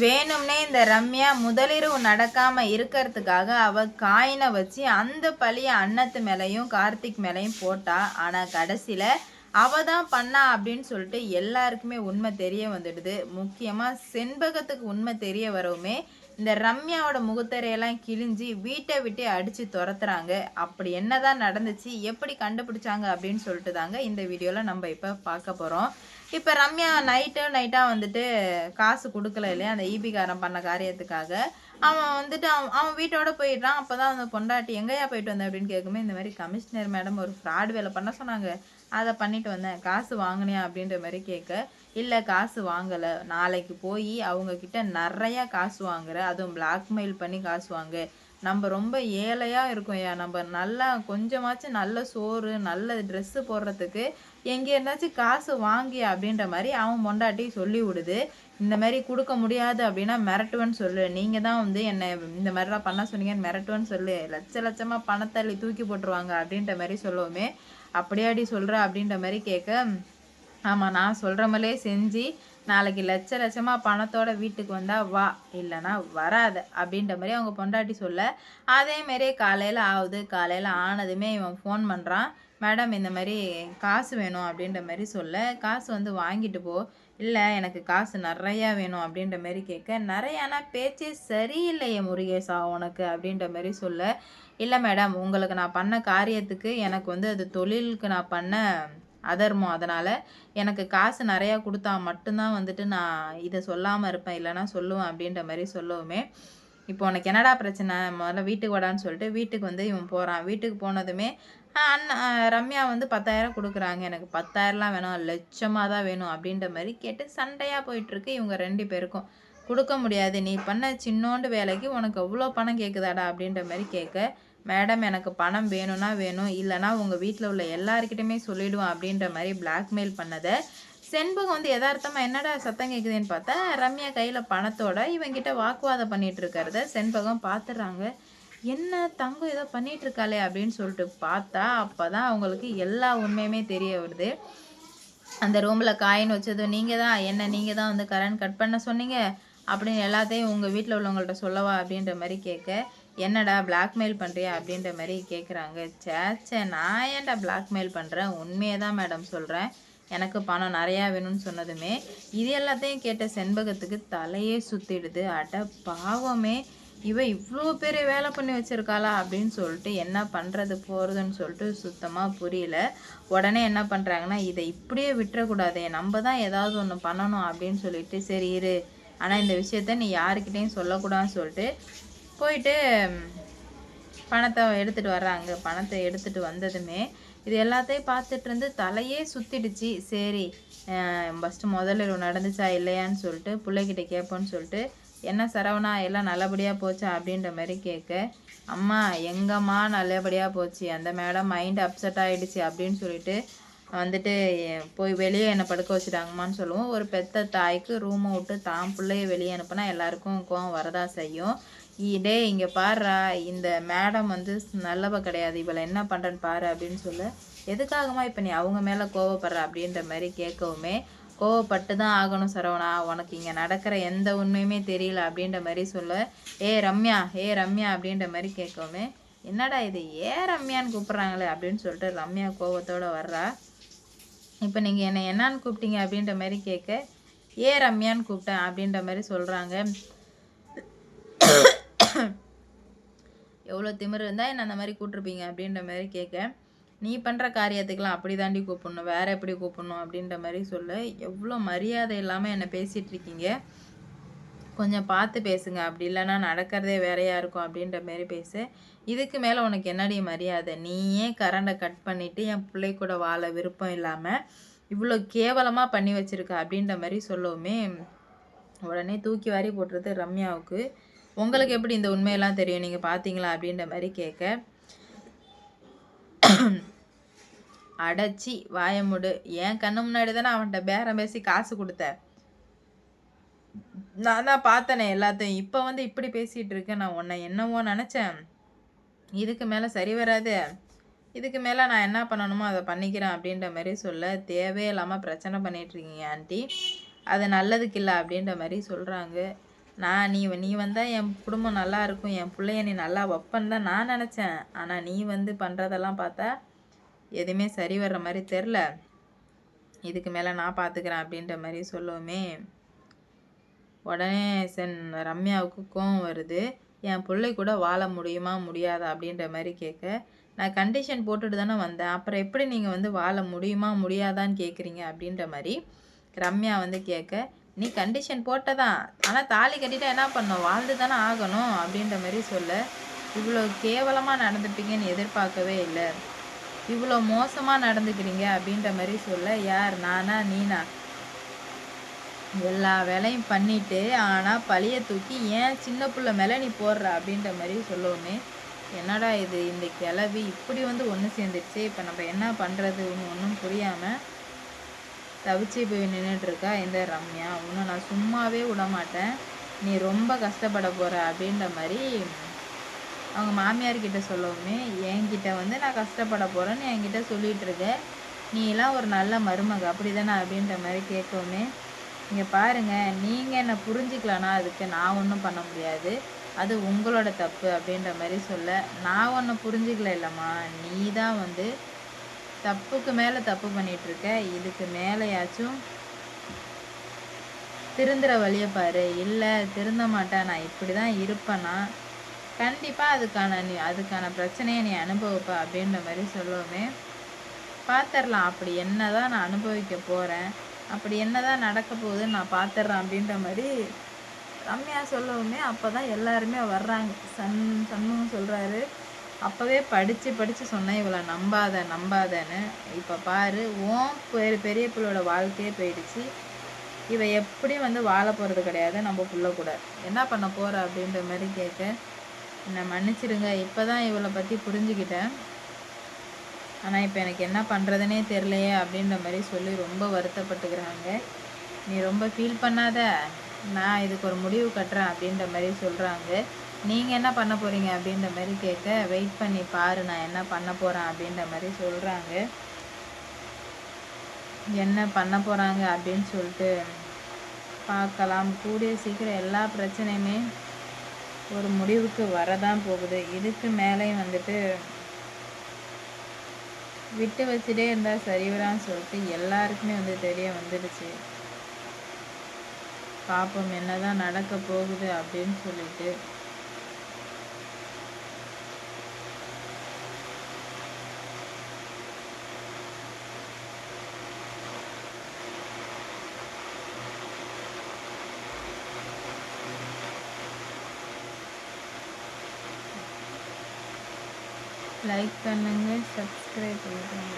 வேணும்னே இந்த ரம்யா முதலிரவு நடக்காம இருக்கிறதுக்காக அவ காயினை வச்சு அந்த பழிய அன்னத்து மேலையும் கார்த்திக் மேலையும் போட்டா. ஆனா கடைசியில அவ தான் பண்ணா அப்படின்னு சொல்லிட்டு எல்லாருக்குமே உண்மை தெரிய வந்துடுது. முக்கியமா செண்பகத்துக்கு உண்மை தெரிய வரவுமே இந்த ரம்யாவோட முகத்தரையெல்லாம் கிழிஞ்சி வீட்டை விட்டு அடிச்சு துரத்துறாங்க. அப்படி என்னதான் நடந்துச்சு, எப்படி கண்டுபிடிச்சாங்க அப்படின்னு சொல்லிட்டு தாங்க இந்த வீடியோல நம்ம இப்ப பார்க்க போறோம். இப்போ ரம்யா நைட்டாக வந்துட்டு காசு கொடுக்கல இல்லையா அந்த ஈபிகாரன் பண்ண காரியத்துக்காக. அவன் வந்துட்டு அவன் வீட்டோட போயிடுறான். அப்போ தான் அந்த பொண்டாட்டி எங்கேயா போயிட்டு வந்தேன் அப்படின்னு கேட்குமே, இந்த மாதிரி கமிஷனர் மேடம் ஒரு ஃப்ராட் வேலை பண்ண சொன்னாங்க, அதை பண்ணிட்டு வந்தேன், காசு வாங்கினியா அப்படின்ற மாதிரி கேட்க, இல்லை காசு வாங்கலை, நாளைக்கு போய் அவங்கக்கிட்ட நிறையா காசு வாங்குற, அதுவும் பிளாக்மெயில் பண்ணி காசு வாங்க, நம்ம ரொம்ப ஏழையாக இருக்கோம் ஐயா, நம்ம நல்லா கொஞ்சமாச்சும் நல்ல சோறு நல்ல ட்ரெஸ்ஸு போடுறதுக்கு எங்கே இருந்தாச்சும் காசு வாங்கி அப்படின்ற மாதிரி அவன் பொண்டாட்டி சொல்லி விடுது. இந்த மாதிரி கொடுக்க முடியாது அப்படின்னா மிரட்டுவேன்னு சொல்லு, நீங்கள் தான் வந்து என்னை இந்த மாதிரிலாம் பண்ண சொன்னீங்கன்னு மிரட்டுவேன்னு சொல்லு, லட்சமாக பணத்தள்ளி தூக்கி போட்டுருவாங்க அப்படின்ற மாதிரி சொல்லுவோமே. அப்படியாடி சொல்கிற அப்படின்ற மாதிரி கேட்க, ஆமாம் நான் சொல்கிற மாதிரியே செஞ்சு நாளைக்கு லட்சமாக பணத்தோட வீட்டுக்கு வந்தால் வா, இல்லைனா வராத அப்படின்ற மாதிரி அவங்க பொண்டாட்டி சொல்ல, அதேமாரி காலையில் ஆகுது. காலையில் ஆனதுமே இவன் ஃபோன் பண்ணுறான், மேடம் இந்த மாதிரி காசு வேணும் அப்படின்ற மாதிரி சொல்ல, காசு வந்து வாங்கிட்டு போ, இல்லை எனக்கு காசு நிறையா வேணும் அப்படின்ற மாதிரி கேட்க, நிறையானா பேச்சே சரியில்லையே முருகேசா உனக்கு அப்படின்ற மாதிரி சொல்ல, இல்லை மேடம் உங்களுக்கு நான் பண்ண காரியத்துக்கு எனக்கு வந்து அது தொழிலுக்கு நான் பண்ண அதர்மம், அதனால் எனக்கு காசு நிறையா கொடுத்தா மட்டும்தான் வந்துட்டு நான் இதை சொல்லாமல் இருப்பேன், இல்லைனா சொல்லுவேன் அப்படின்ற மாதிரி சொல்லவுமே, இப்போ உனக்கு என்னடா பிரச்சனை, முதல்ல வீட்டுக்கு வாடான்னு சொல்லிட்டு வீட்டுக்கு வந்து இவன் போகிறான். வீட்டுக்கு போனதுமே ரம்யா வந்து 10,000 கொடுக்குறாங்க, எனக்கு 10,000லாம் வேணும், லட்சமாக தான் வேணும் அப்படின்ற மாதிரி கேட்டு சண்டையாக போயிட்டுருக்கு இவங்க 2 பேருக்கும். கொடுக்க முடியாது, நீ பண்ண சின்னோண்டு வேலைக்கு உனக்கு எவ்வளோ பணம் கேட்குதாடா அப்படின்ற மாதிரி கேட்க, மேடம் எனக்கு பணம் வேணும்னா வேணும், இல்லைனா உங்கள் வீட்டில் உள்ள எல்லாருக்கிட்டையுமே சொல்லிவிடுவோம் அப்படின்ற மாதிரி பிளாக்மெயில் பண்ணதை செண்பகம் வந்து யதார்த்தமாக என்னடா சத்தம் கேட்குதுன்னு பார்த்தா ரம்யா கையில் பணத்தோட இவங்கிட்ட வாக்குவாதம் பண்ணிட்டு இருக்கிறத செண்பகம் பார்த்துடுறாங்க. என்ன தங்கம் ஏதோ பண்ணிட்டு இருக்காளே அப்படின்னு சொல்லிட்டு பார்த்தா அப்போ தான் அவங்களுக்கு எல்லா உண்மையுமே தெரிய வருது. அந்த ரூமில் காயின் வச்சதும் நீங்கள் தான், என்ன நீங்கள் தான் வந்து கரண்ட் கட் பண்ண சொன்னீங்க அப்படின்னு எல்லாத்தையும் உங்கள் வீட்டில் உள்ளவங்கள்ட்ட சொல்லவா அப்படின்ற மாதிரி கேட்க, என்னடா பிளாக்மெயில் பண்ணுறியா அப்படின்ற மாதிரி கேட்குறாங்க. சேச்சே நான் ஏன்டா பிளாக்மெயில் பண்ணுறேன், உண்மையை தான் மேடம் சொல்கிறேன், எனக்கு பணம் நிறையா வேணும்னு சொன்னதுமே இது எல்லாத்தையும் கேட்ட செண்பகத்துக்கு தலையே சுற்றிடுது. அட பாவமே, இவ இவ்வளோ பெரிய வேலை பண்ணி வச்சுருக்காளா அப்படின்னு சொல்லிட்டு என்ன பண்ணுறது போகிறதுன்னு சொல்லிட்டு சுத்தமாக புரியல. உடனே என்ன பண்ணுறாங்கன்னா, இதை இப்படியே விட்டுறக்கூடாதே, நம்ம தான் ஏதாவது ஒன்று பண்ணணும் அப்படின்னு சொல்லிட்டு, சரி இரு, ஆனால் இந்த விஷயத்த நீ யாருக்கிட்டேயும் சொல்லக்கூடாதுன்னு சொல்லிட்டு போயிட்டு பணத்தை எடுத்துகிட்டு வர்றாங்க. பணத்தை எடுத்துகிட்டு வந்ததுமே இது எல்லாத்தையும் பார்த்துட்டு இருந்து தலையே சுற்றிடுச்சு. சரி ஃபஸ்ட்டு முதல்ல நடந்துச்சா இல்லையான்னு சொல்லிட்டு பிள்ளைகிட்ட கேட்போன்னு சொல்லிட்டு, என்ன சரவணா எல்லாம் நல்லபடியாக போச்சா அப்படின்ற மாதிரி கேட்க, அம்மா எங்கம்மா நல்லபடியாக போச்சு, அந்த மேடம் மைண்ட் அப்செட் ஆகிடுச்சு அப்படின்னு சொல்லிட்டு வந்துட்டு போய் வெளியே என்னை படுக்க வச்சுட்டாங்கம்மான்னு சொல்லுவோம். ஒரு பெத்த தாய்க்கு ரூமை விட்டு தான் பிள்ளைய வெளியே அனுப்புனா எல்லாருக்கும் கோவம் வரதா செய்யும். டே இங்கே பாருறா, இந்த மேடம் வந்து நல்லவ கிடையாது, இவளை என்ன பண்ணுறேன்னு பாரு அப்படின்னு சொல்ல, எதுக்காகமா இப்போ நீ அவங்க மேலே கோவப்படுற அப்படின்ற மாதிரி கேட்கவுமே, கோவப்பட்டு தான் ஆகணும் சரவணா, உனக்கு இங்கே நடக்கிற எந்த உண்மையுமே தெரியல அப்படின்ற மாதிரி சொல்ல, ஏ ரம்யா அப்படின்ற மாதிரி கேட்கவுமே, என்னடா இது ரம்யான்னு கூப்பிட்றாங்களே அப்படின்னு சொல்லிட்டு ரம்யா கோவத்தோடு வர்றா. இப்போ நீங்கள் என்னை என்னான்னு கூப்பிட்டீங்க அப்படின்ற மாதிரி கேட்க, ரம்யான்னு கூப்பிட்டேன் அப்படின்ற மாதிரி சொல்கிறாங்க. எவ்வளோ திமிரு இருந்தால் என்ன அந்த மாதிரி கூப்பிட்ருப்பீங்க அப்படின்ற மாதிரி கேட்க, நீ பண்ணுற காரியத்துக்கெலாம் அப்படி தாண்டி கூப்பிடணும், வேறு எப்படி கூப்பிடணும் அப்படின்ற மாதிரி சொல்ல, எவ்வளோ மரியாதை இல்லாமல் என்னை பேசிகிட்டு இருக்கீங்க, கொஞ்சம் பார்த்து பேசுங்க, அப்படி இல்லைன்னா நடக்கிறதே வேறையாக இருக்கும் அப்படின்ற மாரி பேச, இதுக்கு மேலே உனக்கு என்னடி மரியாதை, நீயே கரண்டை கட் பண்ணிவிட்டு என் பிள்ளை கூட வாழ விருப்பம் இல்லாமல் இவ்வளோ கேவலமாக பண்ணி வச்சுருக்க அப்படின்ற மாதிரி சொல்லவுமே உடனே தூக்கி வாரி போட்டுறது ரம்யாவுக்கு. உங்களுக்கு எப்படி இந்த உண்மையெல்லாம் தெரியும், நீங்கள் பார்த்தீங்களா அப்படின்ற மாதிரி கேட்க, அடைச்சி வாயமுடு, என் கண்ணு முன்னாடி தானே அவன்கிட்ட பேரம் பேசி காசு கொடுத்த, நான் தான் பார்த்தனே எல்லாத்தையும், இப்போ வந்து இப்படி பேசிகிட்டு இருக்கேன், நான் உன்னை என்னவோ நினச்சேன், இதுக்கு மேலே சரி வராது, இதுக்கு மேலே நான் என்ன பண்ணணுமோ அதை பண்ணிக்கிறேன் அப்படின்ற மாதிரி சொல்ல, தேவையில்லாமல் பிரச்சனை பண்ணிகிட்ருக்கீங்க ஆண்டி, அது நல்லதுக்கு இல்லை அப்படின்ற மாதிரி சொல்கிறாங்க. நீ வந்தால் என் குடும்பம் நல்லா இருக்கும், என் பிள்ளைய நீ நல்லா வைப்பன்னு தான் நான் நினச்சேன். ஆனால் நீ வந்து பண்ணுறதெல்லாம் பார்த்தா எதுவுமே சரி வர்ற மாதிரி தெரில. இதுக்கு மேலே நான் பார்த்துக்கிறேன் அப்படின்ற மாதிரி சொல்லவுமே உடனே ரம்யாவுக்கு கோவம் வருது. என் பிள்ளை கூட வாழ முடியுமா முடியாதா அப்படின்ற மாதிரி கேட்க, நான் கண்டிஷன் போட்டுட்டு தானே வந்தேன், அப்புறம் எப்படி நீங்கள் வந்து வாழ முடியுமா முடியாதான்னு கேட்குறீங்க அப்படின்ற மாதிரி ரம்யா வந்து கேட்க, நீ கண்டிஷன் போட்டதான், ஆனால் தாலி கட்டிட்டா என்ன பண்ணணும், வாழ்ந்து தானே ஆகணும் அப்படின்ற மாதிரி சொல்ல, இவ்வளோ கேவலமாக நடந்துப்பீங்கன்னு எதிர்பார்க்கவே இல்லை, இவ்வளோ மோசமாக நடந்துக்கிறீங்க அப்படின்ற மாதிரி சொல்ல, யார் நானா நீனா, எல்லா வேலையும் பண்ணிட்டு ஆனால் பழிய தூக்கி ஏன் சின்ன பிள்ளை மேலே நீ போடுற அப்படின்ற மாதிரி சொல்லவுமே, என்னடா இது இந்த கிளவி இப்படி வந்து ஒன்று சேர்ந்துருச்சு, இப்போ நம்ம என்ன பண்ணுறது ஒன்றும் புரியாமல் தவிச்சு போய் நின்றுட்டுருக்கா இந்த ரம்யா. இன்னும் நான் சும்மாவே விட மாட்டேன், நீ ரொம்ப கஷ்டப்பட போகிற அப்படின்ற மாதிரி அவங்க மாமியார்கிட்ட சொல்லவுமே, என்கிட்ட வந்து நான் கஷ்டப்பட போகிறேன்னு என்கிட்ட சொல்லிகிட்டு இருக்க, நீ எல்லாம் ஒரு நல்ல மருமக அப்படி தானே அப்படின்ற மாதிரி கேட்கவுமே, இங்கே பாருங்கள், நீங்கள் என்னை புரிஞ்சிக்கலன்னா அதுக்கு நான் ஒன்றும் பண்ண முடியாது, அது உங்களோட தப்பு அப்படின்ற மாதிரி சொல்ல, நான் ஒன்று புரிஞ்சிக்கல இல்லைம்மா, நீ தான் வந்து தப்புக்கு மேலே தப்பு பண்ணிகிட்ருக்க, இதுக்கு மேலேயாச்சும் திருந்துற வழியை பாரு, இல்லை திருந்த மாட்டேன் நான் இப்படி தான் இருப்பேன்னா கண்டிப்பாக அதுக்கான பிரச்சனையை நீ அனுபவிப்ப அப்படின்ற மாதிரி சொல்லவுமே, பார்த்துடலாம் அப்படி என்ன தான் நான் அனுபவிக்க போகிறேன், அப்படி என்ன தான் நடக்க போகுதுன்னு நான் பார்த்துட்றேன் அப்படின்ற மாதிரி ரம்யா சொல்லவுமே, அப்போ தான் எல்லாருமே வர்றாங்க. சண்முகம் சொல்கிறாரு, அப்போவே படித்து சொன்னேன் இவளை நம்பாதன்னு, இப்போ பாரு ஓம் பெரிய பிள்ளையோட வாழ்க்கையே போயிடுச்சு, இவ எப்படியும் வந்து வாழ போகிறது கிடையாது, நம்ம புள்ள கூட என்ன பண்ண போகிற அப்படின்ற மாதிரி கேட்க, என்னை மன்னிச்சிடுங்க, இப்போ தான் இவளை பற்றி புரிஞ்சுக்கிட்டேன், ஆனால் இப்போ எனக்கு என்ன பண்ணுறதுனே தெரிலையே அப்படின்ற மாதிரி சொல்லி ரொம்ப வருத்தப்பட்டுக்கிறாங்க. நீ ரொம்ப ஃபீல் பண்ணாத, நான் இதுக்கு ஒரு முடிவு கட்டுறேன் அப்படின்ற மாதிரி சொல்கிறாங்க. நீங்கள் என்ன பண்ண போகிறீங்க அப்படின்ற மாதிரி கேட்க, வெயிட் பண்ணி பாரு நான் என்ன பண்ண போகிறேன் அப்படின்ற மாதிரி சொல்கிறாங்க. என்ன பண்ண போகிறாங்க அப்படின்னு சொல்லிட்டு பார்க்கலாம். கூடிய சீக்கிரம் எல்லா பிரச்சனையுமே ஒரு முடிவுக்கு வரதான் போகுது. இதுக்கு மேலேயும் வந்துட்டு விட்டு வச்சுட்டே இருந்தால் சரிவரான்னு சொல்லிட்டு எல்லாருக்குமே வந்து தெரிய வந்துடுச்சு. பார்ப்போம் என்னதான் நடக்க போகுது அப்படின்னு சொல்லிட்டு. லைக் பண்ணுங்க, சப்ஸ்கிரைப் பண்ணுங்க.